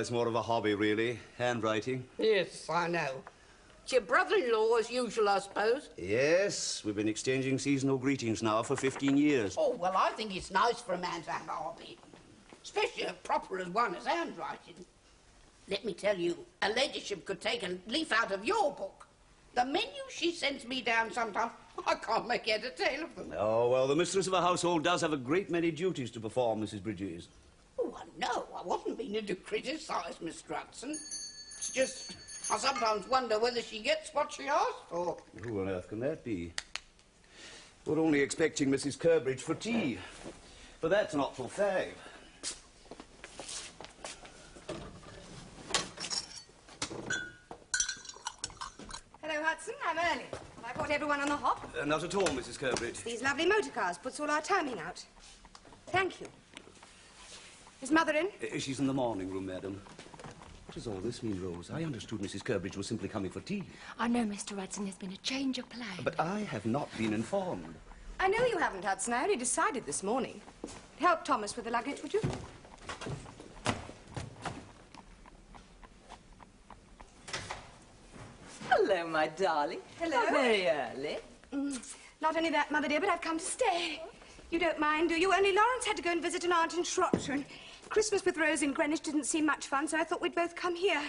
it's more of a hobby, really. Handwriting. Yes, I know. It's your brother-in-law, as usual, I suppose? Yes, we've been exchanging seasonal greetings now for 15 years. Oh, well, I think it's nice for a man to have a hobby. Especially as proper as one as handwriting. Let me tell you, her ladyship could take a leaf out of your book. The menu she sends me down sometimes, I can't make head or tail of them. Oh, well, the mistress of a household does have a great many duties to perform, Mrs. Bridges. Oh, I know. I wasn't meaning to criticise Miss Hudson. It's just, I sometimes wonder whether she gets what she asks for. Who on earth can that be? We're only expecting Mrs. Curbridge for tea. But that's not till 5. Hello, Hudson. I'm early. Have I got everyone on the hop? Not at all, Mrs. Curbridge. These lovely motor cars puts all our timing out. Thank you. Is Mother in? She's in the morning room, madam. What does all this mean, Rose? I understood Mrs. Curbridge was simply coming for tea. I know, Mr. Hudson, there's been a change of plan. But I have not been informed. I know you haven't, Hudson. I only decided this morning. Help Thomas with the luggage, would you? Hello, my darling. Hello. Very early. Not only that, Mother dear, but I've come to stay. You don't mind, do you? Only Lawrence had to go and visit an aunt in Shropshire, and Christmas with Rose in Greenwich didn't seem much fun, so I thought we'd both come here.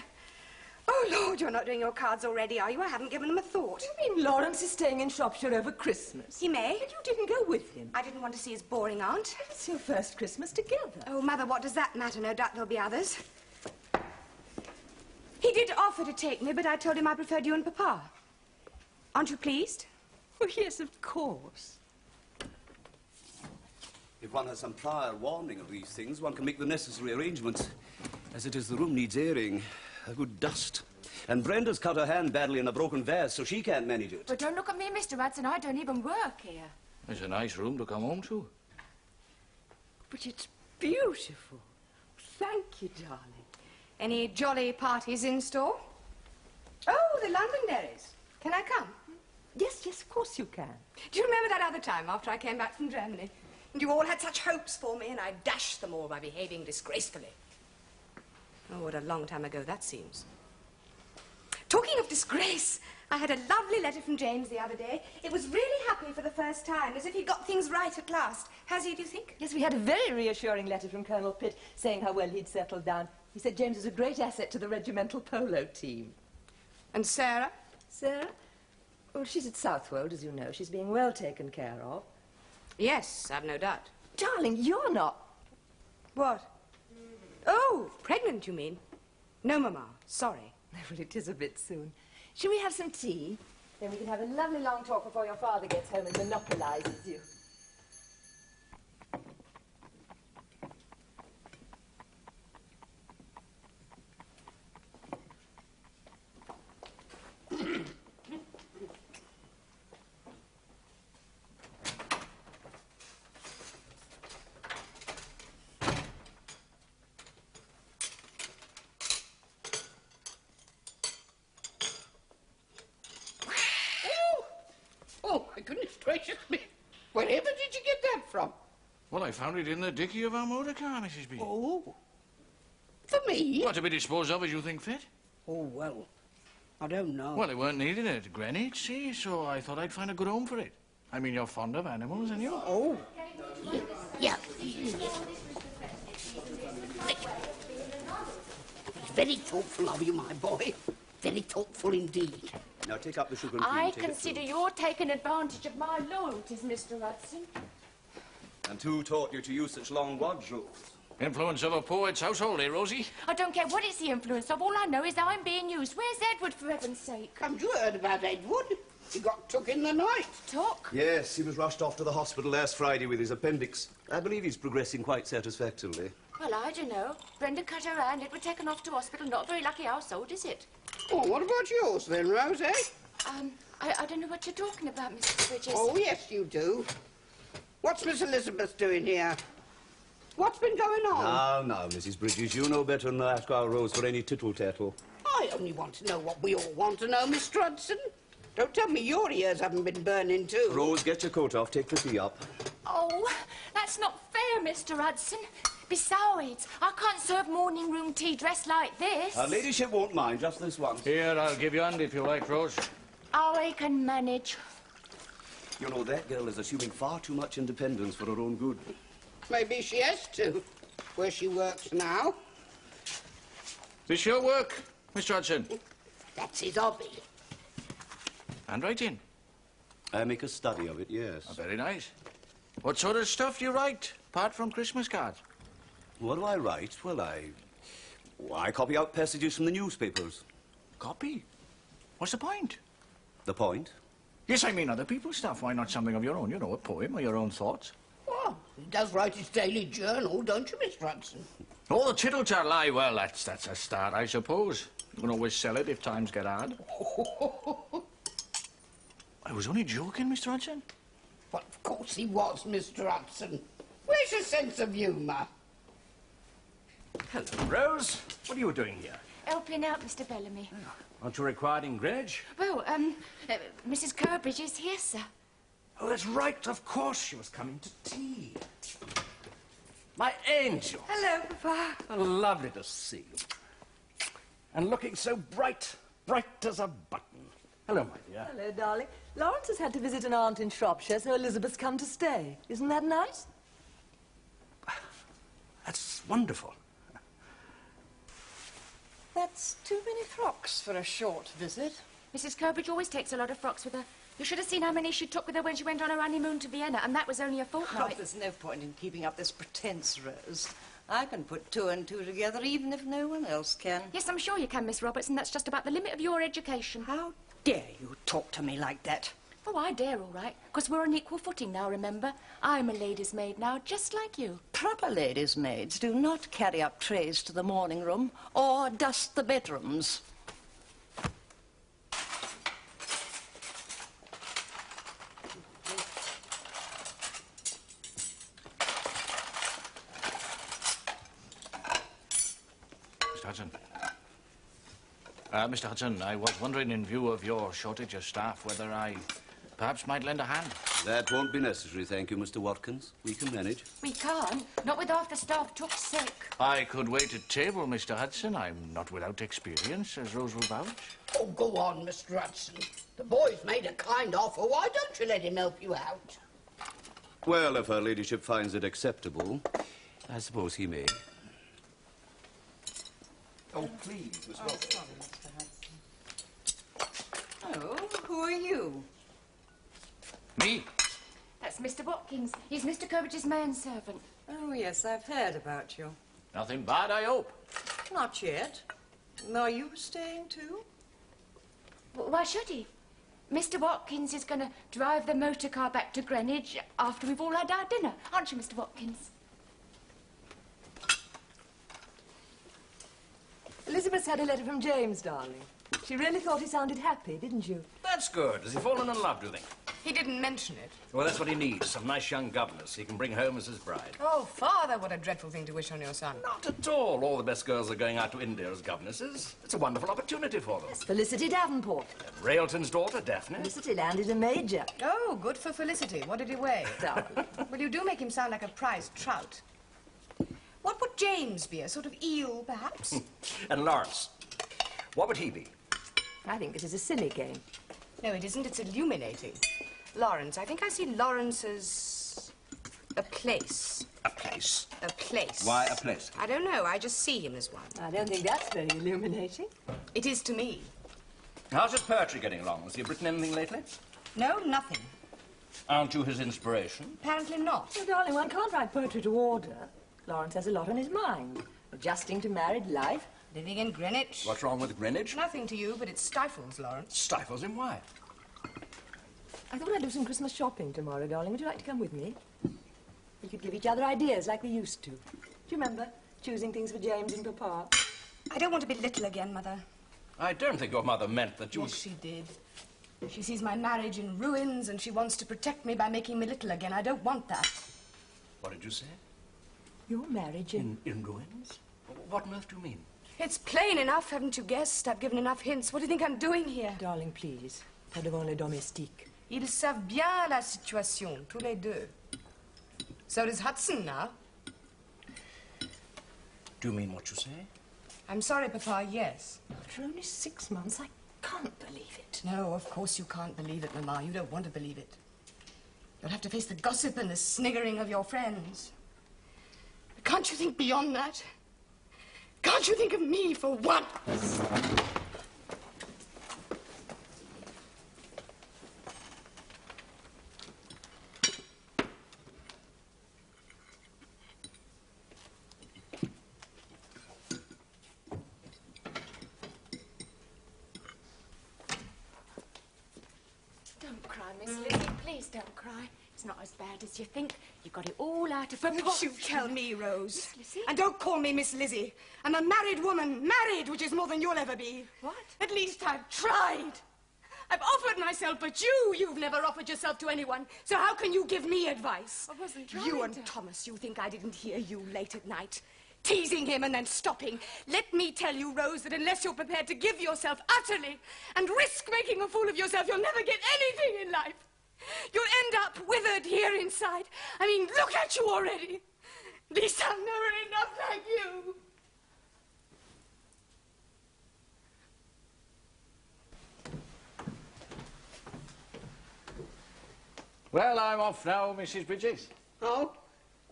Oh, Lord, you're not doing your cards already, are you? I haven't given them a thought. You mean Lawrence is staying in Shropshire over Christmas? He may. And you didn't go with him? I didn't want to see his boring aunt. It's your first Christmas together. Oh, Mother, what does that matter? No doubt there'll be others. He did offer to take me, but I told him I preferred you and Papa. Aren't you pleased? Oh, yes, of course. If one has some prior warning of these things, one can make the necessary arrangements. As it is, the room needs airing. A good dust. And Brenda's cut her hand badly in a broken vase, so she can't manage it. But don't look at me, Mr. Hudson. I don't even work here. It's a nice room to come home to. But it's beautiful. Thank you, darling. Any jolly parties in store? Oh, the Londonderries. Can I come? Yes, yes, of course you can. Do you remember that other time after I came back from Germany? And you all had such hopes for me, and I dashed them all by behaving disgracefully. Oh, what a long time ago that seems. Talking of disgrace, I had a lovely letter from James the other day. It was really happy for the first time, as if he'd got things right at last. Has he, do you think? Yes, we had a very reassuring letter from Colonel Pitt saying how well he'd settled down. He said James was a great asset to the regimental polo team. And Sarah? Sarah? Well, she's at Southwold, as you know. She's being well taken care of. Yes, I've no doubt. Darling, you're not... What? Oh, pregnant, you mean? No, Mamma. Sorry. Well, it is a bit soon. Shall we have some tea? Then we can have a lovely long talk before your father gets home and monopolizes you. Oh, my goodness gracious me. Wherever did you get that from? Well, I found it in the dicky of our motor car, Mrs. B. Oh. For me? What, to be disposed of as you think fit? Oh, well, I don't know. Well, it weren't needed at Greenwich, see, so I thought I'd find a good home for it. I mean, you're fond of animals, and you? Oh. Yeah. It's very thoughtful of you, my boy. Very thoughtful indeed. Now take up the sugar and cream. I and take it consider through. you're taking advantage of my loyalties, Mr. Hudson. And who taught you to use such long words, Rose? Influence of a poet's household, eh, Rosie? I don't care what it's the influence of. All I know is I'm being used. Where's Edward, for heaven's sake? Haven't you heard about Edward? He got took in the night. Took? Yes, he was rushed off to the hospital last Friday with his appendix. I believe he's progressing quite satisfactorily. Well, I don't know. Brenda cut her hand. Edward taken off to hospital. Not a very lucky household, is it? Oh, what about yours then, Rose, eh? I don't know what you're talking about, Mrs. Bridges. Oh, yes, you do. What's Miss Elizabeth doing here? What's been going on? Now, Mrs. Bridges, you know better than to ask our Rose for any tittle-tattle. I only want to know what we all want to know, Miss Hudson. Don't tell me your ears haven't been burning too. Rose, get your coat off. Take the tea up. Oh, that's not fair, Mr. Hudson. Besides, I can't serve morning room tea dressed like this. Her ladyship won't mind, just this once. Here, I'll give you a hand if you like, Rose. Oh, I can manage. You know, that girl is assuming far too much independence for her own good. Maybe she has to, where she works now. This your work, Mr. Hudson? That's his hobby. Handwriting? I make a study of it, yes. Oh, very nice. What sort of stuff do you write, apart from Christmas cards? What do I write? Well, I copy out passages from the newspapers. Copy? What's the point? The point? Yes, I mean other people's stuff. Why not something of your own? You know, a poem or your own thoughts. Well, he does write his daily journal, don't you, Mr. Hudson? Oh, the tittle-tattle, aye, well, that's a start, I suppose. You can always sell it if times get hard. I was only joking, Mr. Hudson. Well, of course he was, Mr. Hudson. Where's your sense of humour? Hello, Rose. What are you doing here? Helping out, Mr. Bellamy. Aren't you required in Greenwich? Well, Mrs. Curbridge is here, sir. Oh, that's right. Of course she was coming to tea. My angel. Hello, Papa. Oh, lovely to see you. And looking so bright, bright as a button. Hello, my dear. Hello, darling. Lawrence has had to visit an aunt in Shropshire, so Elizabeth's come to stay. Isn't that nice? That's wonderful. That's too many frocks for a short visit. Mrs. Curbridge always takes a lot of frocks with her. You should have seen how many she took with her when she went on her honeymoon to Vienna, and that was only a Oh, fortnight. there's no point in keeping up this pretense, Rose. I can put two and two together even if no one else can. Yes, I'm sure you can, Miss Robertson. That's just about the limit of your education. How dare you talk to me like that? Oh, I dare, all right, because we're on equal footing now, remember? I'm a lady's maid now, just like you. Proper ladies' maids do not carry up trays to the morning room or dust the bedrooms. Mr. Hudson. Mr. Hudson, I was wondering, in view of your shortage of staff, whether I perhaps might lend a hand. That won't be necessary, thank you, Mr. Watkins. We can manage. We can't. Not with half the staff took sick. I could wait at table, Mr. Hudson. I'm not without experience, as Rose will vouch. Oh, go on, Mr. Hudson. The boy's made a kind offer. Why don't you let him help you out? Well, if her ladyship finds it acceptable, I suppose he may. Oh, please, Miss Roberts. Oh, who are you? Me? That's Mr. Watkins. He's Mr. Curbridge's manservant. Oh, yes, I've heard about you. Nothing bad, I hope. Not yet. Are you staying too? Why should he? Mr. Watkins is going to drive the motor car back to Greenwich after we've all had our dinner. Aren't you, Mr. Watkins? Elizabeth's had a letter from James, darling. She really thought he sounded happy, didn't you? That's good. Has he fallen in love, do you think? He didn't mention it. Well, that's what he needs. Some nice young governess he can bring home as his bride. Oh, Father, what a dreadful thing to wish on your son. Not at all. All the best girls are going out to India as governesses. It's a wonderful opportunity for them. Felicity Davenport. And Railton's daughter, Daphne. Felicity landed a major. Oh, good for Felicity. What did he weigh? Darling. Well, you do make him sound like a prize trout. What would James be? A sort of eel, perhaps? And Lawrence. What would he be? I think this is a silly game. No, it isn't. It's illuminating. Lawrence. I think I see Lawrence as a place. A place. A place. Why a place? I don't know. I just see him as one. I don't think that's very illuminating. It is to me. How's his poetry getting along? Has he written anything lately? No, nothing. Aren't you his inspiration? Apparently not. Oh, darling, one can't write poetry to order. Lawrence has a lot on his mind. Adjusting to married life. Living in Greenwich. What's wrong with Greenwich? Nothing to you, but it stifles Lawrence. Stifles him. Why? I thought I'd do some Christmas shopping tomorrow, darling. Would you like to come with me? We could give each other ideas like we used to. Do you remember choosing things for James and Papa? I don't want to be little again, Mother. I don't think your mother meant that you... Yes, she did. She sees my marriage in ruins and she wants to protect me by making me little again. I don't want that. What did you say? Your marriage In ruins? What on earth do you mean? It's plain enough, haven't you guessed? I've given enough hints. What do you think I'm doing here? Darling, please. Pas devant les domestiques. Ils savent bien la situation, tous les deux. So does Hudson now. Do you mean what you say? I'm sorry, Papa, yes. After only 6 months, I can't believe it. No, of course you can't believe it, Mama. You don't want to believe it. You'll have to face the gossip and the sniggering of your friends. But can't you think beyond that? Can't you think of me for once? Don't cry, Miss Lizzie. Please don't cry. It's not as bad as you think. You got it all out of proportion. Don't you tell me, Rose. Miss Lizzie? And don't call me Miss Lizzie. I'm a married woman, married, which is more than you'll ever be. What? At least I've tried. I've offered myself, but you've never offered yourself to anyone. So how can you give me advice? I wasn't trying You and to. Thomas, you think I didn't hear you late at night, teasing him and then stopping. Let me tell you, Rose, that unless you're prepared to give yourself utterly and risk making a fool of yourself, you'll never get anything in life. You'll end up withered here inside. I mean, look at you already. At least I'll never end up like you. Well, I'm off now, Mrs. Bridges. Oh,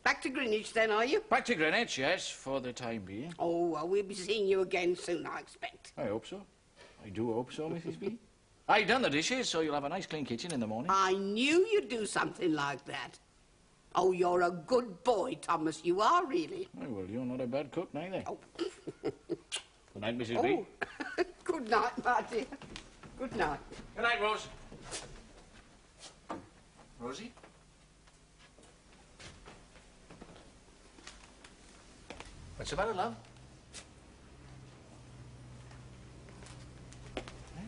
back to Greenwich then, are you? Back to Greenwich, yes, for the time being. Oh, well, we'll be seeing you again soon, I expect. I hope so. I do hope so, Mrs. B. I done the dishes, so you'll have a nice clean kitchen in the morning. I knew you'd do something like that. Oh, you're a good boy, Thomas. You are, really. Oh, well, you're not a bad cook, neither. Oh. Good night, Mrs. B. Oh. Good night, my dear. Good night. Good night, Rose. Rosie? What's the matter, love?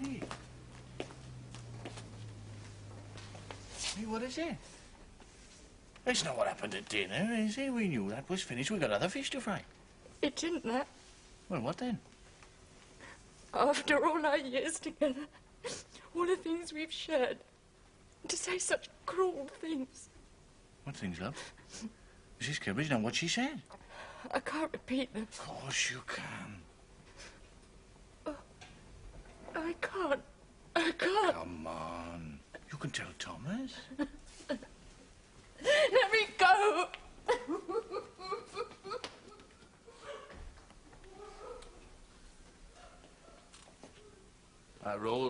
Hey. Hey, what is it? That's not what happened at dinner, is it? We knew that was finished. We got other fish to fry. It isn't that. Well, what then? After all our years together, all the things we've shared, to say such cruel things. What things, love? Mrs. Kilbridge, know what she said? I can't repeat them. Of course you can. I can't. I can't. Come on. You can tell Thomas. Let me go.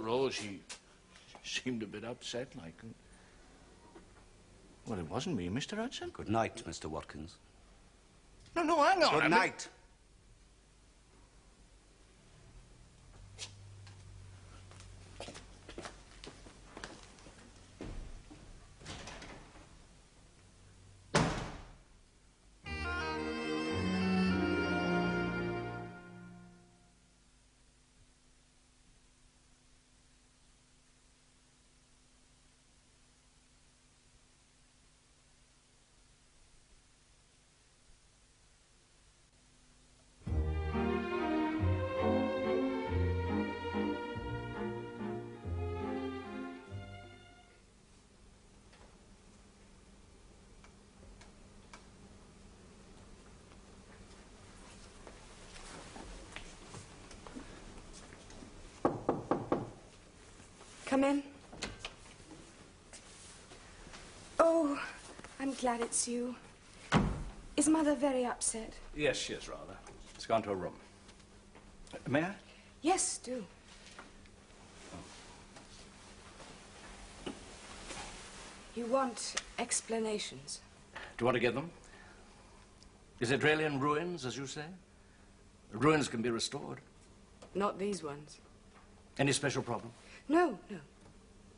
Rose, she seemed a bit upset, like. Well, it wasn't me, Mr. Hudson. Good night, Mr. Watkins. No, hang on. Good night. Come in. Oh, I'm glad it's you. Is Mother very upset? Yes, she is, rather. She's gone to her room. May I? Yes, do. You want explanations? Do you want to give them? Is it really in ruins, as you say? The ruins can be restored. Not these ones. Any special problem? No, no.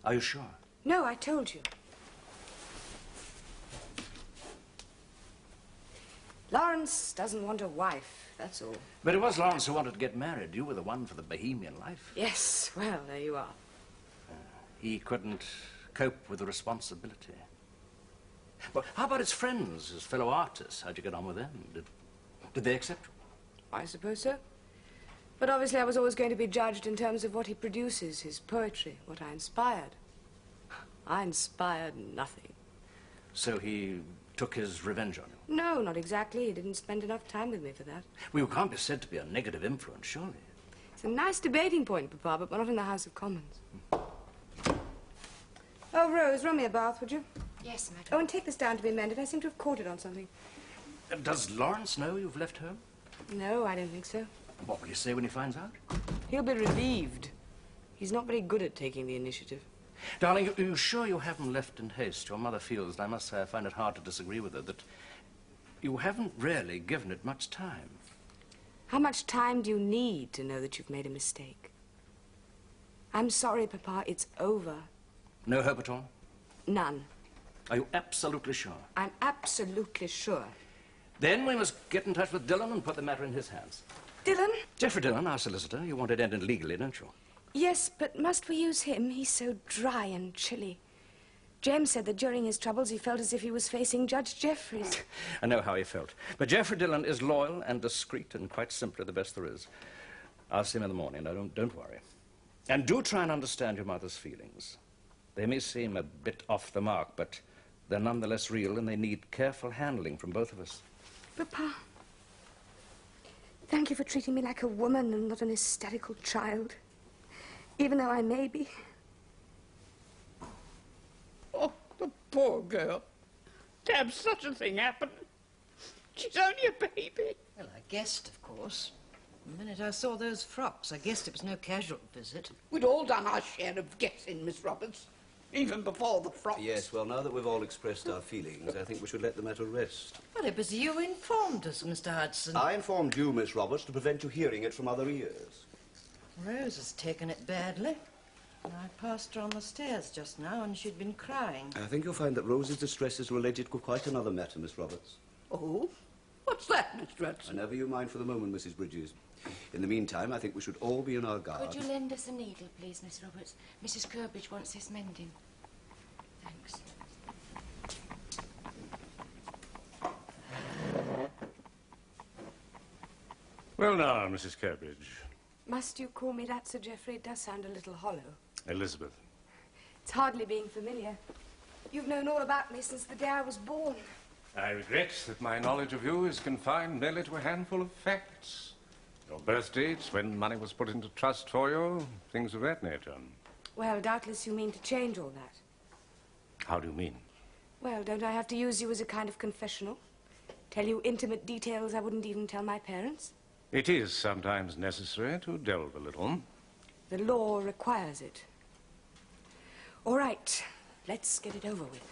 Are you sure? No, I told you. Lawrence doesn't want a wife, that's all. But it was Lawrence who wanted to get married. You were the one for the bohemian life. Yes, well, there you are. He couldn't cope with the responsibility. Well, how about his friends, his fellow artists? How'd you get on with them? Did they accept you? I suppose so. But obviously I was always going to be judged in terms of what he produces, his poetry, what I inspired. I inspired nothing. So he took his revenge on you? No, not exactly. He didn't spend enough time with me for that. Well, you can't be said to be a negative influence, surely. It's a nice debating point, Papa, but not in the House of Commons. Oh, Rose, run me a bath, would you? Yes, madam. Oh, and take this down to be mended. I seem to have caught it on something. Does Lawrence know you've left home? No, I don't think so. What will he say when he finds out? He'll be relieved. He's not very good at taking the initiative. Darling, are you sure you haven't left in haste? Your mother feels, and I must say I find it hard to disagree with her, that you haven't really given it much time. How much time do you need to know that you've made a mistake? I'm sorry, Papa, it's over. No hope at all? None. Are you absolutely sure? I'm absolutely sure. Then we must get in touch with Dillon and put the matter in his hands. Dillon? Geoffrey Dillon, our solicitor. You want it ended legally, don't you? Yes, but must we use him? He's so dry and chilly. James said that during his troubles he felt as if he was facing Judge Jeffreys. I know how he felt. But Geoffrey Dillon is loyal and discreet and quite simply the best there is. I'll see him in the morning. Now, don't worry. And do try and understand your mother's feelings. They may seem a bit off the mark, but they're nonetheless real and they need careful handling from both of us. Papa, thank you for treating me like a woman and not an hysterical child. Even though I may be. Oh, the poor girl. To have such a thing happen. She's only a baby. Well, I guessed, of course. The minute I saw those frocks, I guessed it was no casual visit. We'd all done our share of guessing, Miss Roberts. Even before the frocks. Yes, well, now that we've all expressed our feelings, I think we should let the matter rest. Well, it was you informed us, Mr. Hudson. I informed you, Miss Roberts, to prevent you hearing it from other ears. Rose has taken it badly. I passed her on the stairs just now, and she'd been crying. I think you'll find that Rose's distress is related to quite another matter, Miss Roberts. Oh? What's that, Mr. Hudson? Never you mind for the moment, Mrs. Bridges. In the meantime, I think we should all be on our guard. Could you lend us a needle, please, Miss Roberts? Mrs. Curbridge wants this mending. Thanks. Well now, Mrs. Curbridge. Must you call me that, Sir Geoffrey? It does sound a little hollow. Elizabeth. It's hardly being familiar. You've known all about me since the day I was born. I regret that my knowledge of you is confined merely to a handful of facts. Your birth dates, when money was put into trust for you, things of that nature. Well, doubtless you mean to change all that. How do you mean? Well, don't I have to use you as a kind of confessional? Tell you intimate details I wouldn't even tell my parents? It is sometimes necessary to delve a little. The law requires it. All right, let's get it over with.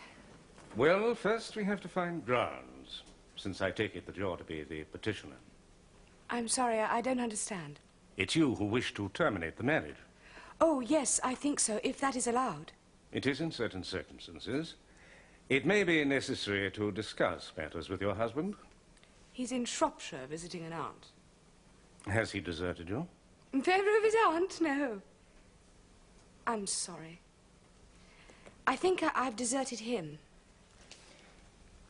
Well, first we have to find grounds, since I take it that you're to be the petitioner. I'm sorry, I don't understand. It's you who wish to terminate the marriage. Oh, yes, I think so, if that is allowed. It is in certain circumstances. It may be necessary to discuss matters with your husband. He's in Shropshire visiting an aunt. Has he deserted you? In favour of his aunt? No. I'm sorry. I think I've deserted him.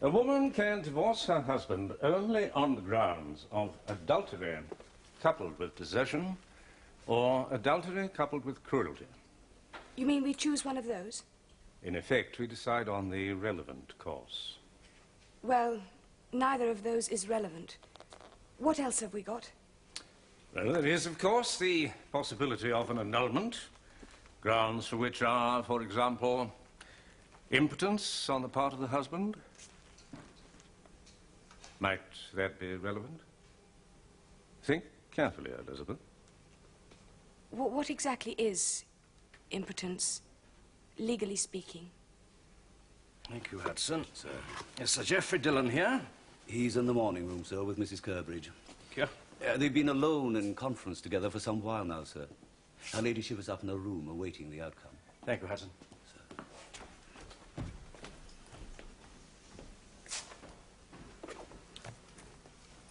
A woman can divorce her husband only on the grounds of adultery coupled with desertion or adultery coupled with cruelty. You mean we choose one of those? In effect, we decide on the relevant course. Well, neither of those is relevant. What else have we got? Well, there is, of course, the possibility of an annulment, grounds for which are, for example, impotence on the part of the husband. Might that be relevant? Think carefully, Elizabeth. What exactly is impotence, legally speaking? Thank you, Hudson. Sir. Yes, Sir Geoffrey Dillon here. He's in the morning room, sir, with Mrs. Curbridge. Thank you. They've been alone in conference together for some while now, sir. Her ladyship is up in her room awaiting the outcome. Thank you, Hudson.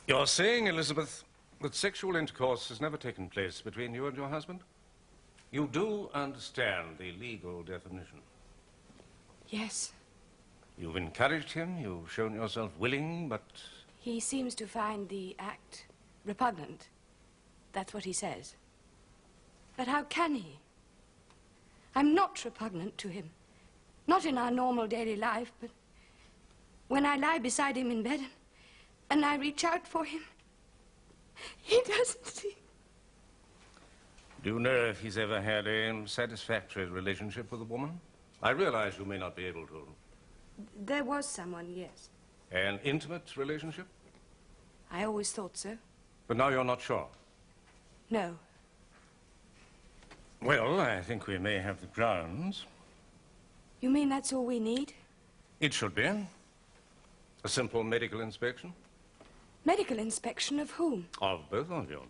You're saying, Elizabeth, that sexual intercourse has never taken place between you and your husband? You do understand the legal definition? Yes. You've encouraged him, you've shown yourself willing, but... He seems to find the act repugnant. That's what he says. But how can he? I'm not repugnant to him. Not in our normal daily life, but When I lie beside him in bed and I reach out for him, he doesn't see. Do you know if he's ever had a satisfactory relationship with a woman? I realize you may not be able to. There was someone, yes. An intimate relationship? I always thought so. But now you're not sure. No. Well, I think we may have the grounds. You mean that's all we need? It should be. A simple medical inspection. Medical inspection of whom? Of both of you.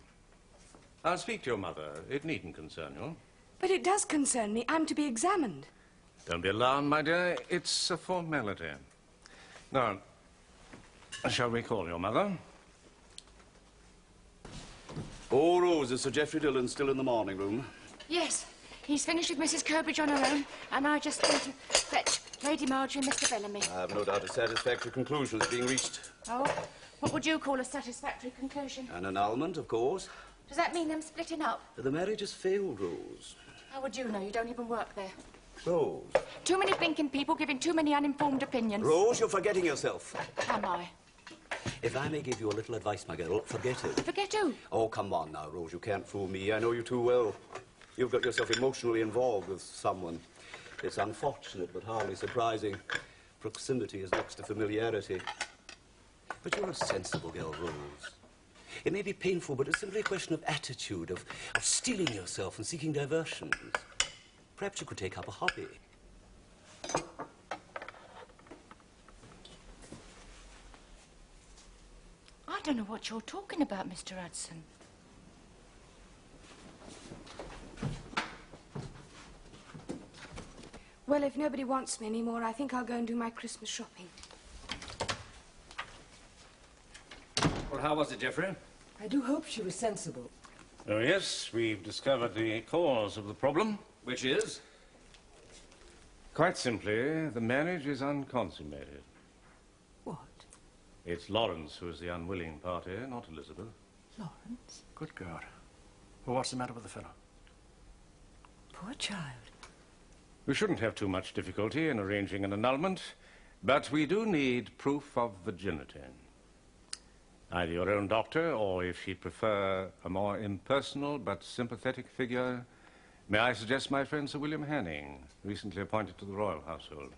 I'll speak to your mother. It needn't concern you. But it does concern me. I'm to be examined. Don't be alarmed, my dear. It's a formality. Now, shall we call your mother? Oh, Rose, is Sir Geoffrey Dillon still in the morning room? Yes, he's finished with Mrs. Curbridge on her own, and I just went to fetch Lady Marjorie and Mr. Bellamy. I have no doubt a satisfactory conclusion is being reached. Oh, what would you call a satisfactory conclusion? An annulment, of course. Does that mean them splitting up? The marriage has failed, Rose. How would you know? You don't even work there. Rose. Too many thinking people giving too many uninformed opinions. Rose, you're forgetting yourself. Am I? If I may give you a little advice, my girl, forget it. Forget who? Oh, come on now, Rose. You can't fool me. I know you too well. You've got yourself emotionally involved with someone. It's unfortunate, but hardly surprising. Proximity is next to familiarity. But you're a sensible girl, Rose. It may be painful, but it's simply a question of attitude, of steeling yourself and seeking diversions. Perhaps you could take up a hobby. I don't know what you're talking about, Mr. Hudson. Well, if nobody wants me anymore, I think I'll go and do my Christmas shopping. Well, how was it, Geoffrey? I do hope she was sensible. Oh, yes, we've discovered the cause of the problem. Which is? Quite simply, the marriage is unconsummated. What? It's Lawrence who is the unwilling party, not Elizabeth. Lawrence? Good God. Well, what's the matter with the fellow? Poor child. We shouldn't have too much difficulty in arranging an annulment, but we do need proof of virginity. Either your own doctor, or if she'd prefer a more impersonal but sympathetic figure, may I suggest my friend Sir William Hanning, recently appointed to the royal household.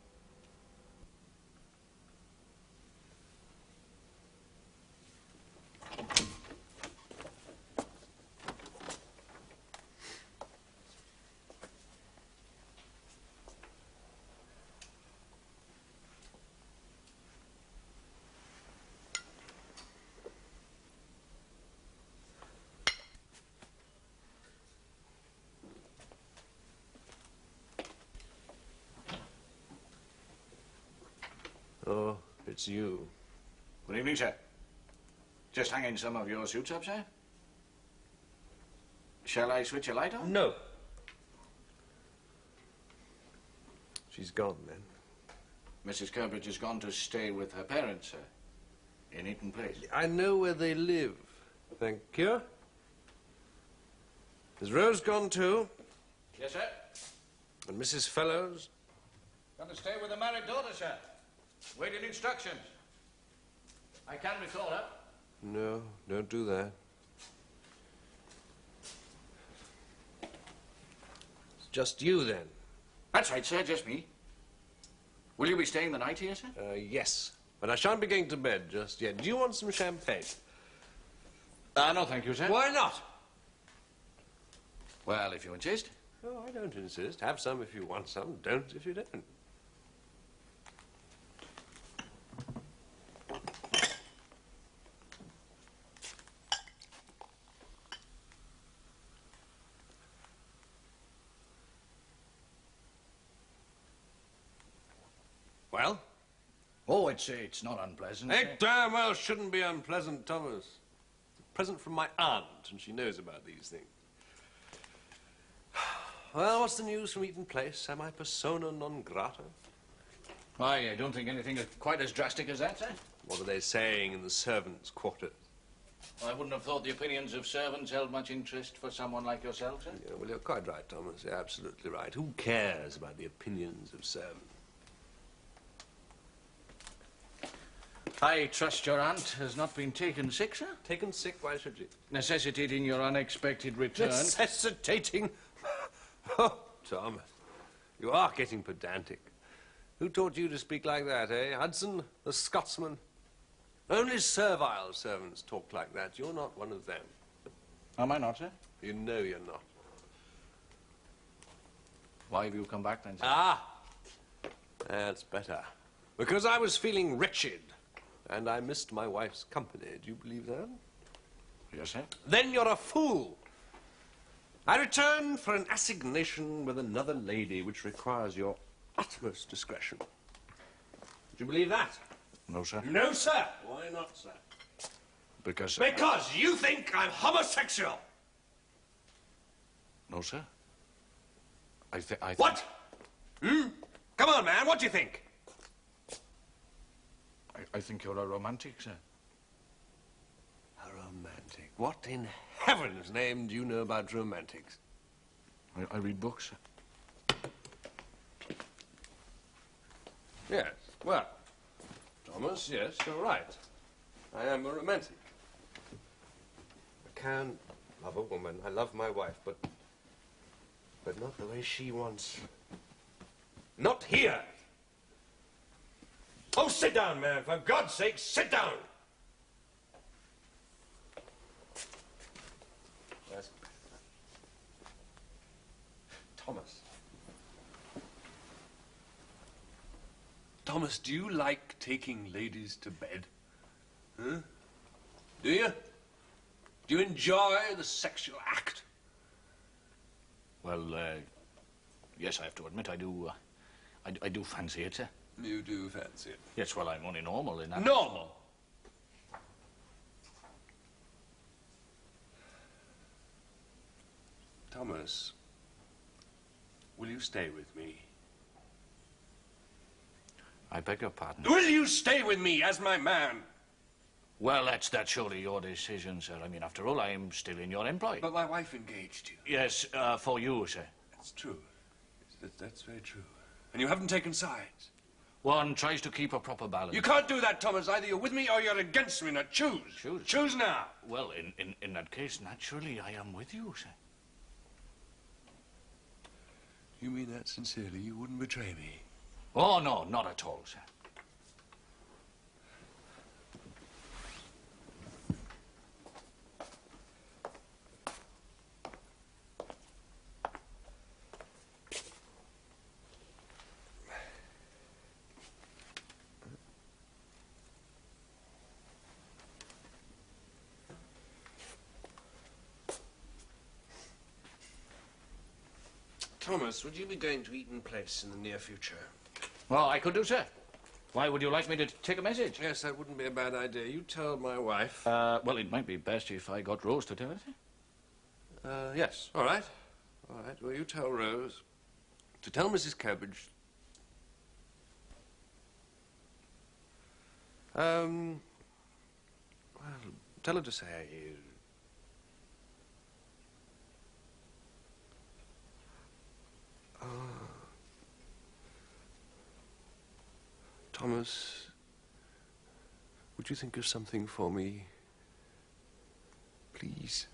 Oh, it's you. Good evening, sir. Just hanging some of your suits up, sir? Shall I switch a light on? No. She's gone, then. Mrs. Curbridge has gone to stay with her parents, sir, in Eaton Place. I know where they live. Thank you. Has Rose gone too? Yes, sir. And Mrs. Fellows? Got to stay with the married daughter, sir. Waiting instructions. I can recall her. No, don't do that. It's just you, then? That's right, sir, just me. Will you be staying the night here, sir? Yes. But I shan't be going to bed just yet. Do you want some champagne? No, thank you, sir. Why not? Well, if you insist. Oh, I don't insist. Have some if you want some. Don't if you don't. Well? Oh, it's not unpleasant. It damn well shouldn't be unpleasant, Thomas. It's a present from my aunt, and she knows about these things. Well, what's the news from Eaton Place? Am I persona non grata? Why, I don't think anything is quite as drastic as that, sir. What are they saying in the servants' quarters? I wouldn't have thought the opinions of servants held much interest for someone like yourself, sir. Yeah, well, you're quite right, Thomas. You're absolutely right. Who cares about the opinions of servants? I trust your aunt has not been taken sick, sir? Taken sick? Why should you? Necessitating your unexpected return. Necessitating? Oh, Thomas, you are getting pedantic. Who taught you to speak like that, eh? Hudson, the Scotsman? Only servile servants talk like that. You're not one of them. Am I not, sir? You know you're not. Why have you come back then, sir? Ah! That's better. Because I was feeling wretched, and I missed my wife's company. Do you believe that? Yes, sir. Then you're a fool. I return for an assignation with another lady, which requires your utmost discretion. Do you believe that? No, sir. No, sir. Why not, sir? Because... Because you think I'm homosexual. No, sir. I think... What? Hmm? Come on, man. What do you think? I think you're a romantic, sir. A romantic? What in heaven's name do you know about romantics? I read books, sir. Yes. Well, Thomas, yes, you're right. I am a romantic. I can love a woman. I love my wife, but not the way she wants. Not here. Oh, sit down, man. For God's sake, sit down. Yes. Thomas. Thomas, do you like taking ladies to bed? Huh? Do you? Do you enjoy the sexual act? Well, yes, I have to admit I do, I do fancy it, sir. You do fancy it? Yes, well, I'm only normal in that. Normal? Thomas, will you stay with me? I beg your pardon. Will you stay with me as my man? Well, that's surely your decision, sir. I mean, after all, I am still in your employ. But my wife engaged you. Yes, for you, sir. That's true. That's very true. And you haven't taken sides. One tries to keep a proper balance. You can't do that, Thomas. Either you're with me or you're against me. Now choose. Choose? Choose now. Well, in that case, naturally, I am with you, sir. You mean that sincerely? You wouldn't betray me? Oh, no, not at all, sir. Thomas, would you be going to Eaton Place in the near future? Well, I could do, sir. Why would you like me to take a message? Yes, that wouldn't be a bad idea. You tell my wife. Well, it might be best if I got Rose to tell it. Yes. All right. All right. Well, you tell Rose to tell Mrs. Cabbage. Well, tell her to say. Thomas, would you think of something for me? Please.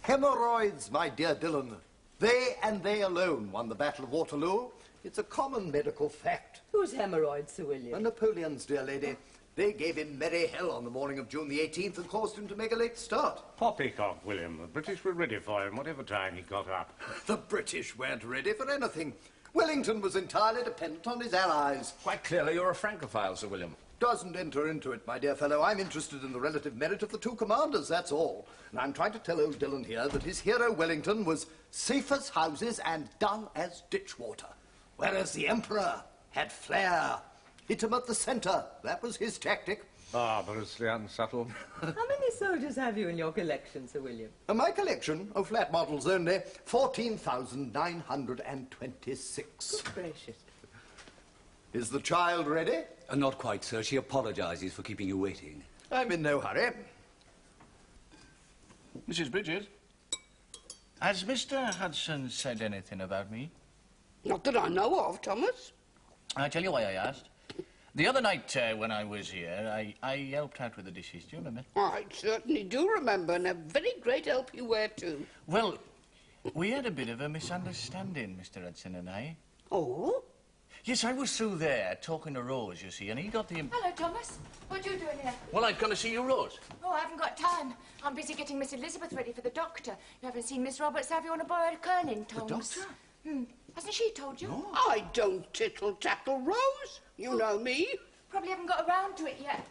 Hemorrhoids, my dear Dillon. They and they alone won the Battle of Waterloo. It's a common medical fact. Whose hemorrhoids, Sir William? Napoleon's, dear lady. They gave him merry hell on the morning of June the 18th and caused him to make a late start. Poppycock, William. The British were ready for him, whatever time he got up. The British weren't ready for anything. Wellington was entirely dependent on his allies. Quite clearly you're a Francophile, Sir William. Doesn't enter into it, my dear fellow. I'm interested in the relative merit of the two commanders, that's all. And I'm trying to tell old Dillon here that his hero Wellington was safe as houses and dull as ditch water. Whereas the Emperor had flair. Hit him at the centre. That was his tactic. Barbarously unsubtle. How many soldiers have you in your collection, Sir William? My collection of flat models only, 14,926. Good gracious. Is the child ready? Not quite, sir. She apologises for keeping you waiting. I'm in no hurry. Mrs. Bridges? Has Mr. Hudson said anything about me? Not that I know of, Thomas. I tell you why I asked. The other night when I was here, I helped out with the dishes. Do you remember? I certainly do remember, and a very great help you were, too. Well, we had a bit of a misunderstanding, Mr. Hudson and I. Oh? Yes, I was through there talking to Rose, you see, and he got the... Hello, Thomas. What are you doing here? Well, I've gone to see you, Rose. Oh, I haven't got time. I'm busy getting Miss Elizabeth ready for the doctor. You haven't seen Miss Roberts, have you, on a borrowed kerning, Tongs? The doctor? Hasn't she told you? No. I don't tittle-tattle, Rose. You know me. Probably haven't got around to it yet.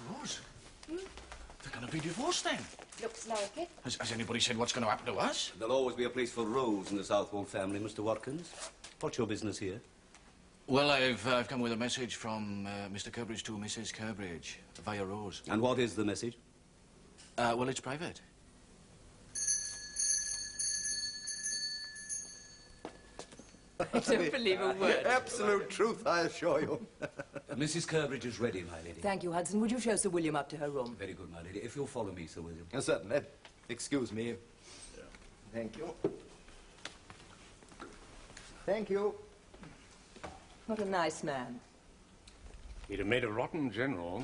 Rose? They're going to be divorced then. Looks like it. Has anybody said what's going to happen to us? There'll always be a place for Rose in the Southwold family, Mr. Watkins. What's your business here? Well, I've come with a message from Mr. Curbridge to Mrs. Curbridge via Rose. And what is the message? Well, it's private. I don't believe a word. Absolute truth, I assure you. Mrs. Curbridge is ready, my lady. Thank you, Hudson. Would you show Sir William up to her room? Very good, my lady. If you'll follow me, Sir William. Certainly. Excuse me. Thank you. Thank you. What a nice man. He'd have made a rotten general.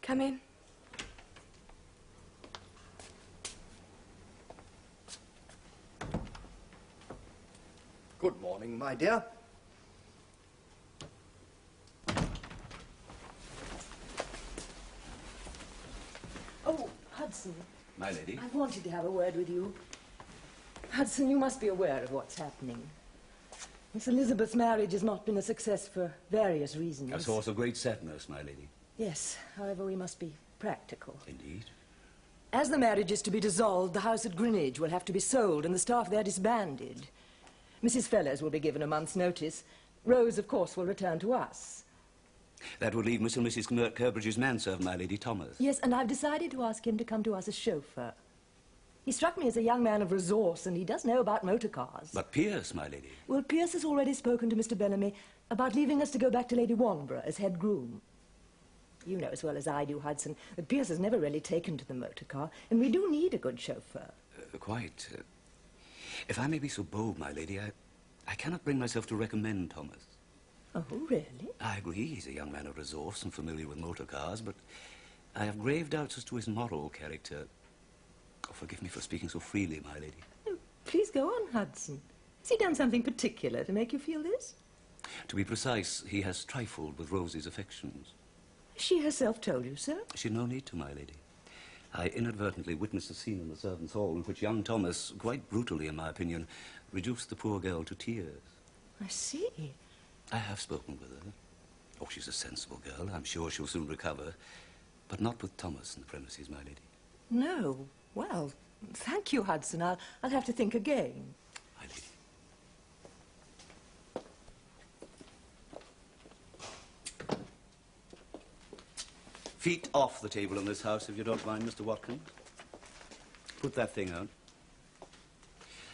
Come in. Good morning, my dear. Oh, Hudson. My lady. I wanted to have a word with you. Hudson, you must be aware of what's happening. Miss Elizabeth's marriage has not been a success for various reasons. A source of great sadness, my lady. Yes, however, we must be practical. Indeed. As the marriage is to be dissolved, the house at Greenwich will have to be sold and the staff there disbanded. Mrs. Fellows will be given a month's notice. Rose, of course, will return to us. That would leave Mr. and Mrs. Curbridge's manservant, my lady, Thomas. Yes, and I've decided to ask him to come to us as chauffeur. He struck me as a young man of resource, and he does know about motor cars. But Pierce, my lady. Well, Pierce has already spoken to Mr. Bellamy about leaving us to go back to Lady Wanborough as head groom. You know as well as I do, Hudson, that Pierce has never really taken to the motor car, and we do need a good chauffeur. Quite. If I may be so bold, my lady, I cannot bring myself to recommend Thomas. Oh, really? I agree he's a young man of resource and familiar with motor cars, but I have grave doubts as to his moral character. Oh, forgive me for speaking so freely, my lady. Oh, please go on, Hudson. Has he done something particular to make you feel this? To be precise, he has trifled with Rosie's affections. She herself told you so? She'd no need to, my lady. I inadvertently witnessed a scene in the servants' hall in which young Thomas, quite brutally in my opinion, reduced the poor girl to tears. I see. I have spoken with her. Oh, she's a sensible girl. I'm sure she'll soon recover. But not with Thomas in the premises, my lady. No. Well, thank you, Hudson. I'll have to think again. My lady. Feet off the table in this house, if you don't mind, Mr. Watkins. Put that thing out.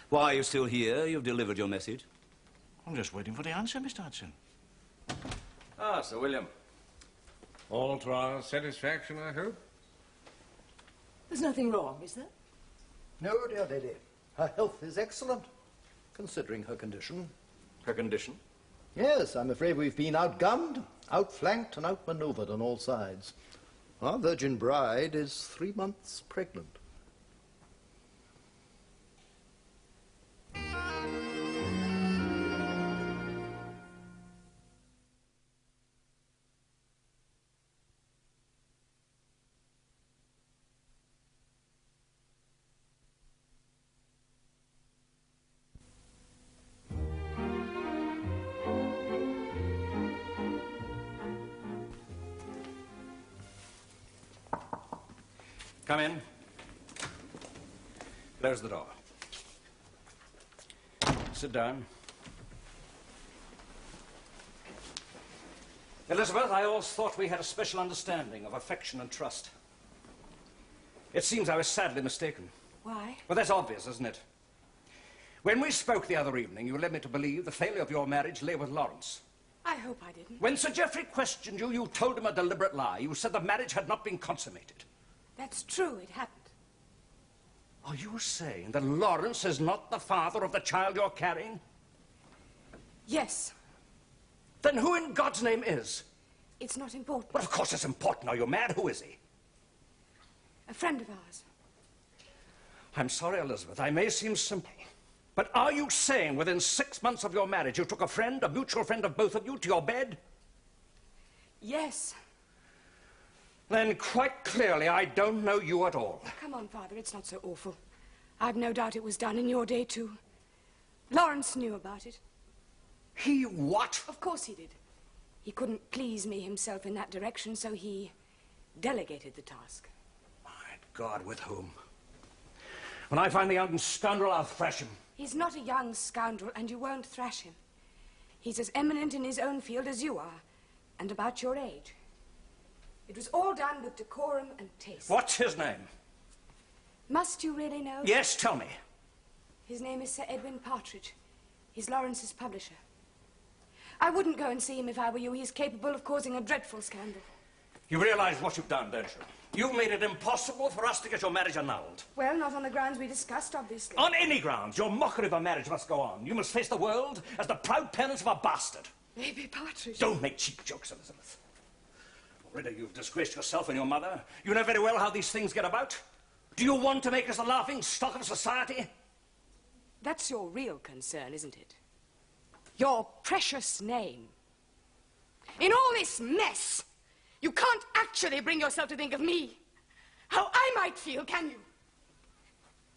Why are you still here? You've delivered your message. I'm just waiting for the answer, Mr. Hudson. Ah, Sir William. All to our satisfaction, I hope? There's nothing wrong, is there? No, dear lady. Her health is excellent, considering her condition. Her condition? Yes, I'm afraid we've been outgunned, outflanked, and outmaneuvered on all sides. Our virgin bride is 3 months pregnant. Come in. Close the door. Sit down. Elizabeth, I always thought we had a special understanding of affection and trust. It seems I was sadly mistaken. Why? Well, that's obvious, isn't it? When we spoke the other evening, you led me to believe the failure of your marriage lay with Lawrence. I hope I didn't. When Sir Geoffrey questioned you, you told him a deliberate lie. You said the marriage had not been consummated. That's true, it happened. Are you saying that Lawrence is not the father of the child you're carrying? Yes. Then who in God's name is? It's not important. Well, of course it's important. Are you mad? Who is he? A friend of ours. I'm sorry, Elizabeth. I may seem simple. But are you saying within 6 months of your marriage you took a friend, a mutual friend of both of you, to your bed? Yes. Then quite clearly I don't know you at all. Come on, Father, it's not so awful. I've no doubt it was done in your day, too. Lawrence knew about it. He what? Of course he did. He couldn't please me himself in that direction, so he delegated the task. My God, with whom? When I find the young scoundrel, I'll thrash him. He's not a young scoundrel, and you won't thrash him. He's as eminent in his own field as you are, and about your age. It was all done with decorum and taste. What's his name? Must you really know? Yes, tell me. His name is Sir Edwin Partridge. He's Lawrence's publisher. I wouldn't go and see him if I were you. He's capable of causing a dreadful scandal. You realize what you've done, don't you? You've made it impossible for us to get your marriage annulled. Well, not on the grounds we discussed, obviously. On any grounds, your mockery of a marriage must go on. You must face the world as the proud parents of a bastard. Maybe Partridge. Don't make cheap jokes, Elizabeth. Already you've disgraced yourself and your mother. You know very well how these things get about. Do you want to make us the laughing stock of society? That's your real concern, isn't it? Your precious name. In all this mess, you can't actually bring yourself to think of me. How I might feel, can you?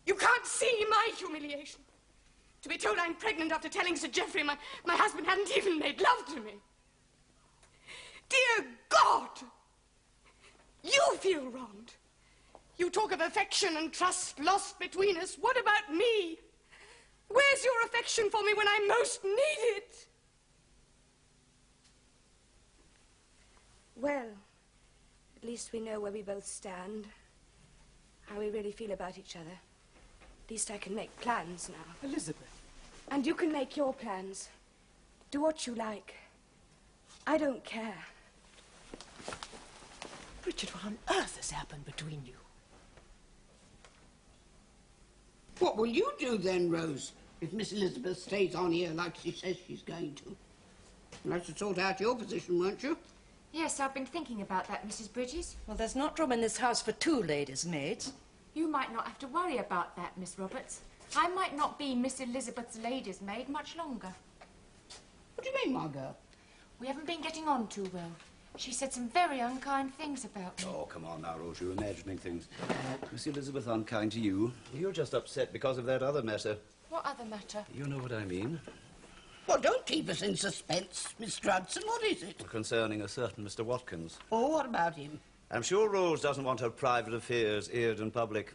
You can't see my humiliation. To be told I'm pregnant after telling Sir Geoffrey my husband hadn't even made love to me. Dear God! You feel wronged. You talk of affection and trust lost between us. What about me? Where's your affection for me when I most need it? Well, at least we know where we both stand, how we really feel about each other. At least I can make plans now. Elizabeth. And you can make your plans. Do what you like. I don't care. Richard, what on earth has happened between you? What will you do then, Rose, if Miss Elizabeth stays on here like she says she's going to? You'll have to sort out your position, won't you? Yes, I've been thinking about that, Mrs. Bridges. Well, there's not room in this house for 2 ladies' maids. You might not have to worry about that, Miss Roberts. I might not be Miss Elizabeth's lady's maid much longer. What do you mean, my girl? We haven't been getting on too well. She said some very unkind things about me. Oh, come on now, Rose, you're imagining things. Miss Elizabeth unkind to you. You're just upset because of that other matter. What other matter? You know what I mean. Well, don't keep us in suspense, Mr. Hudson. What is it? Concerning a certain Mr. Watkins. Oh, what about him? I'm sure Rose doesn't want her private affairs aired in public.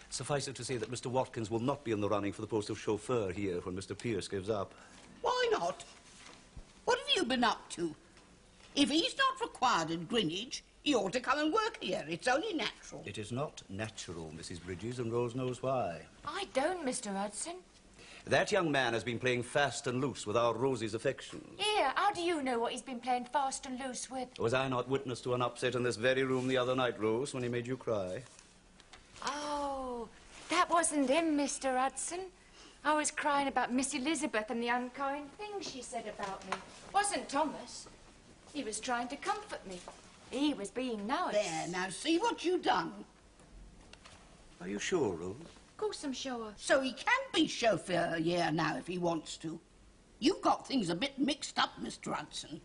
Suffice it to say that Mr. Watkins will not be in the running for the post of chauffeur here when Mr. Pierce gives up. Why not? What have you been up to? If he's not required at Greenwich, he ought to come and work here. It's only natural. It is not natural, Mrs. Bridges, and Rose knows why. I don't, Mr. Hudson. That young man has been playing fast and loose with our Rosie's affections. Here, how do you know what he's been playing fast and loose with? Was I not witness to an upset in this very room the other night, Rose, when he made you cry? Oh, that wasn't him, Mr. Hudson. I was crying about Miss Elizabeth and the unkind things she said about me. Wasn't Thomas. He was trying to comfort me. He was being nice. There, now see what you've done. Are you sure, Rose? Of course I'm sure. So he can be chauffeur here now if he wants to. You've got things a bit mixed up, Mr. Hudson.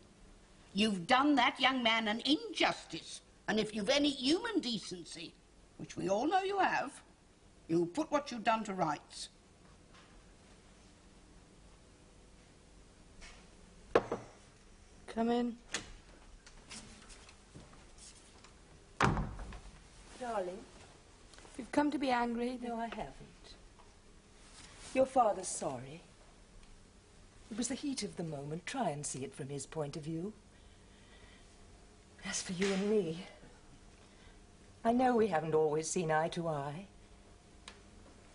You've done that young man an injustice, and if you've any human decency, which we all know you have, you'll put what you've done to rights. Come in. Darling. You've come to be angry. No, I haven't. Your father's sorry. It was the heat of the moment. Try and see it from his point of view. As for you and me, I know we haven't always seen eye to eye.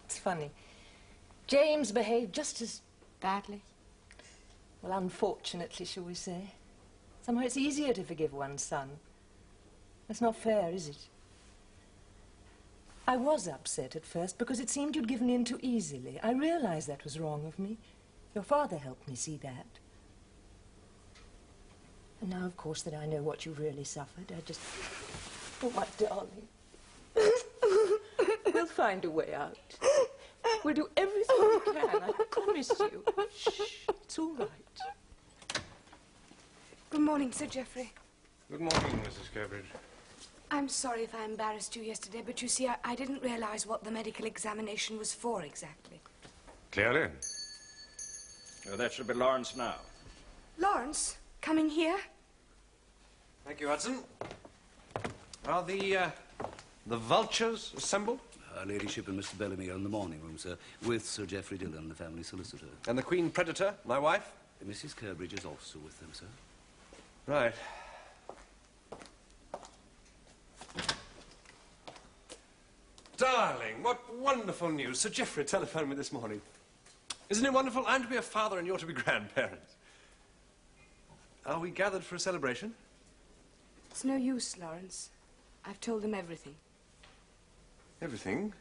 It's funny. James behaved just as... Badly. Well, unfortunately, shall we say. Somehow it's easier to forgive one's son. That's not fair, is it? I was upset at first because it seemed you'd given in too easily. I realized that was wrong of me. Your father helped me see that. And now, of course, that I know what you've really suffered, I just... Oh, my darling. We'll find a way out. We'll do everything we can, I promise you. Shh, it's all right. Good morning, Sir Geoffrey. Good morning, Mrs. Kerbridge. I'm sorry if I embarrassed you yesterday, but you see, I didn't realize what the medical examination was for exactly. Clearly. Well, that should be Lawrence now. Lawrence, coming here? Thank you, Hudson. Are the vultures assembled? Her Ladyship and Mr. Bellamy are in the morning room, sir, with Sir Geoffrey Dillon, the family solicitor. And the Queen Predator, my wife? Mrs. Kerbridge is also with them, sir. Right. Darling, what wonderful news. Sir Geoffrey telephoned me this morning. Isn't it wonderful? I'm to be a father and you're to be grandparents. Are we gathered for a celebration? It's no use, Lawrence. I've told them everything. Everything?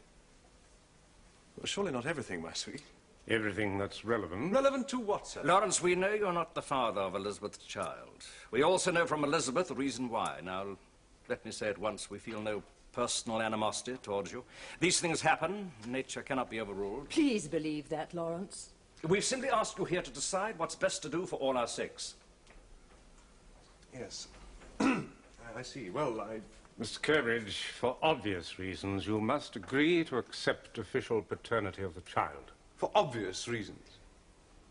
Well, surely not everything, my sweet. Everything that's relevant. Relevant to what, sir? Lawrence, we know you're not the father of Elizabeth's child. We also know from Elizabeth the reason why. Now, let me say at once, we feel no personal animosity towards you. These things happen. Nature cannot be overruled. Please believe that, Lawrence. We've simply asked you here to decide what's best to do for all our sakes. Yes. I see. Well, Mr. Kerbridge, for obvious reasons, you must agree to accept official paternity of the child. For obvious reasons.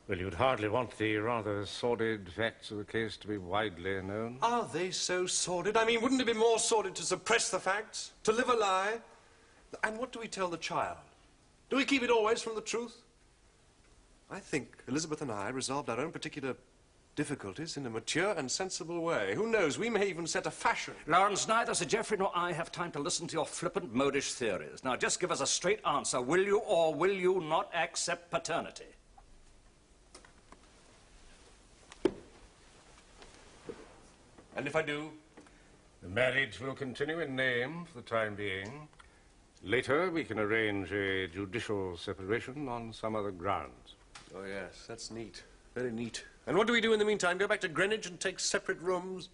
Well, you'd hardly want the rather sordid facts of the case to be widely known. Are they so sordid? I mean, wouldn't it be more sordid to suppress the facts? To live a lie? And what do we tell the child? Do we keep it always from the truth? I think Elizabeth and I resolved our own particular difficulties in a mature and sensible way. Who knows, we may even set a fashion. Lawrence, neither Sir Geoffrey nor I have time to listen to your flippant, modish theories. Now, just give us a straight answer. Will you or will you not accept paternity? And if I do? The marriage will continue in name for the time being. Later, we can arrange a judicial separation on some other grounds. Oh, yes, that's neat. Very neat. And what do we do in the meantime? Go back to Greenwich and take separate rooms?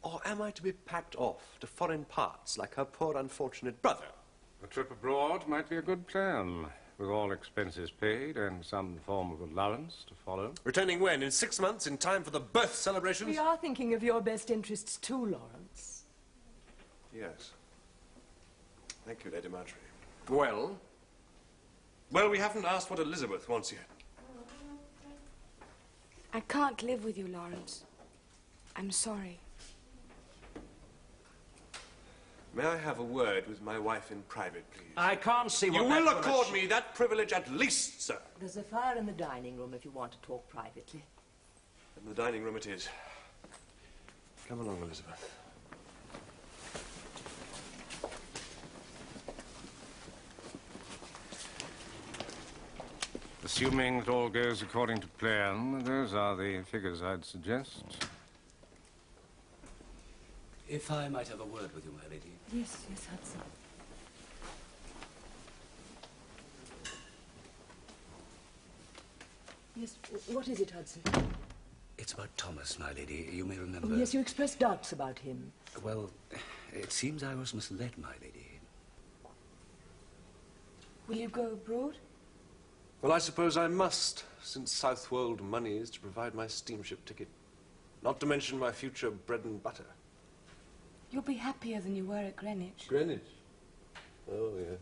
Or am I to be packed off to foreign parts like her poor unfortunate brother? A trip abroad might be a good plan, with all expenses paid and some form of allowance to follow. Returning when? In 6 months, in time for the birth celebrations? We are thinking of your best interests too, Lawrence. Yes. Thank you, Lady Marjorie. Well? Well, we haven't asked what Elizabeth wants yet. I can't live with you, Lawrence. I'm sorry. May I have a word with my wife in private, please? I can't see what You will accord me that privilege at least, sir. There's a fire in the dining room if you want to talk privately. In the dining room it is. Come along, Elizabeth. Assuming that all goes according to plan, those are the figures I'd suggest. If I might have a word with you, my lady. Yes, yes, Hudson. Yes, what is it, Hudson? It's about Thomas, my lady. You may remember... Oh, yes, you expressed doubts about him. Well, it seems I was misled, my lady. Will you go abroad? Well, I suppose I must, since Southwold money is to provide my steamship ticket. Not to mention my future bread and butter. You'll be happier than you were at Greenwich. Greenwich? Oh, yeah.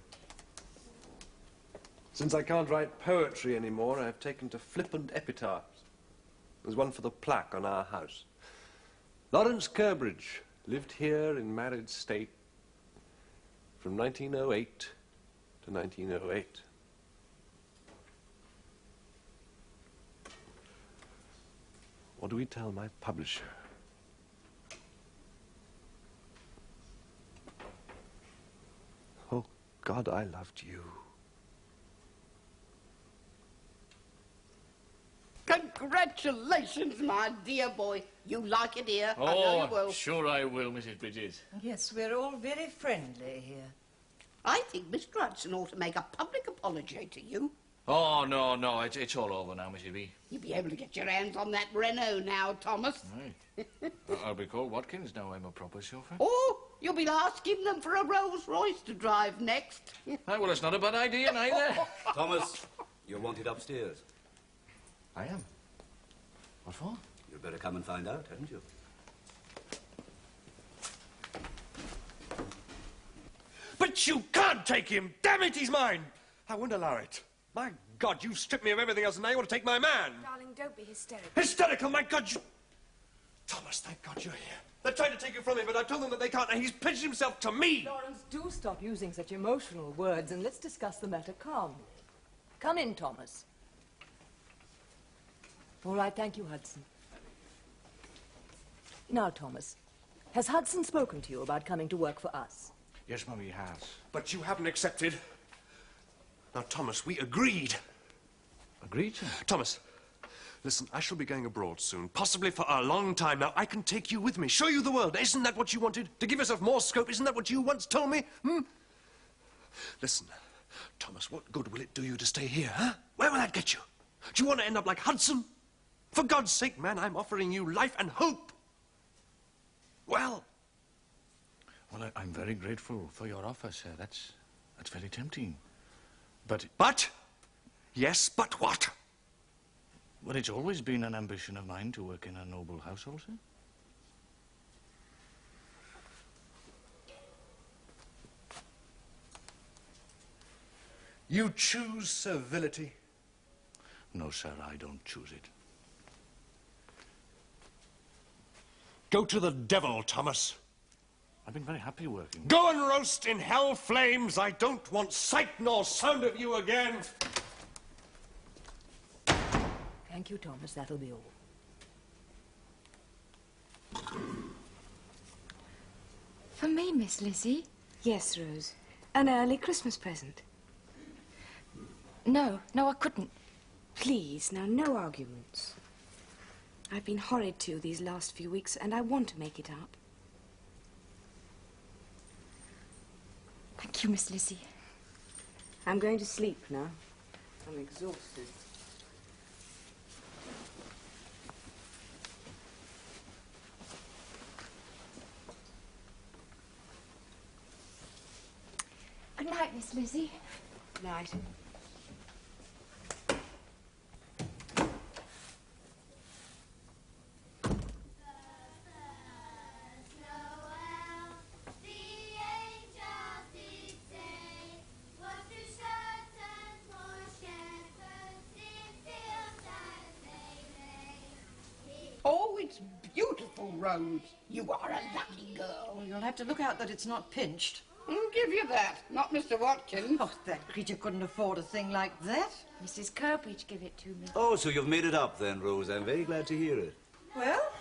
Since I can't write poetry anymore, I've taken to flippant epitaphs. There's one for the plaque on our house. Lawrence Kerbridge lived here in married state from 1908 to 1908. What do we tell my publisher? Oh, God, I loved you. Congratulations, my dear boy. You like it here. I know you will. Sure I will, Mrs. Bridges. Yes, we're all very friendly here. I think Mr. Hudson ought to make a public apology to you. Oh, no, it's all over now, Mrs. B. You'll be able to get your hands on that Renault now, Thomas. Right. I'll be called Watkins now I'm a proper chauffeur. Oh, you'll be asking them for a Rolls Royce to drive next. Well, it's not a bad idea neither. Thomas, you're wanted upstairs. I am. What for? You'd better come and find out, hadn't you? But you can't take him! Damn it, he's mine! I won't allow it. My God, you've stripped me of everything else and now you want to take my man! Darling, don't be hysterical. Hysterical, my God, you... Thomas, thank God you're here. They're trying to take you from me, but I told them that they can't, and he's pledged himself to me! Lawrence, do stop using such emotional words and let's discuss the matter calmly. Come in, Thomas. All right, thank you, Hudson. Now, Thomas, has Hudson spoken to you about coming to work for us? Yes, Mummy, he has. But you haven't accepted. Now, Thomas, we agreed. Agreed, sir? Thomas, listen, I shall be going abroad soon, possibly for a long time. Now, I can take you with me, show you the world. Isn't that what you wanted? To give yourself more scope, isn't that what you once told me? Listen, Thomas, what good will it do you to stay here, huh? Where will that get you? Do you want to end up like Hudson? For God's sake, man, I'm offering you life and hope. Well, I'm very grateful for your offer, sir. That's very tempting. But... But? Yes, but what? Well, it's always been an ambition of mine to work in a noble household, sir. You choose servility? No, sir, I don't choose it. Go to the devil, Thomas. I've been very happy working. Go and roast in hell flames. I don't want sight nor sound of you again. Thank you, Thomas. That'll be all. For me, Miss Lizzie? Yes, Rose. An early Christmas present. No, I couldn't. Please, now, no arguments. I've been horrid to you these last few weeks, and I want to make it up. Thank you, Miss Lizzie. I'm going to sleep now. I'm exhausted. Good night, Miss Lizzie. Night. Oh, it's beautiful, Rose. You are a lucky girl. Well, you'll have to look out that it's not pinched. I'll give you that. Not Mr. Watkins. Oh, that creature couldn't afford a thing like that. Mrs. Curbridge give it to me. Oh, so you've made it up then, Rose. I'm very glad to hear it. Well,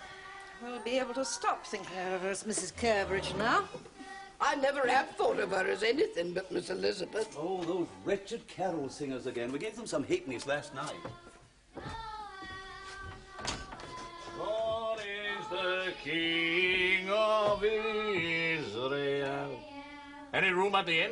we'll be able to stop thinking of her as Mrs. Curbridge now. I never have thought of her as anything but Miss Elizabeth. Oh, those wretched carol singers again. We gave them some halfpennies last night. God is the King of Israel. Any room at the inn?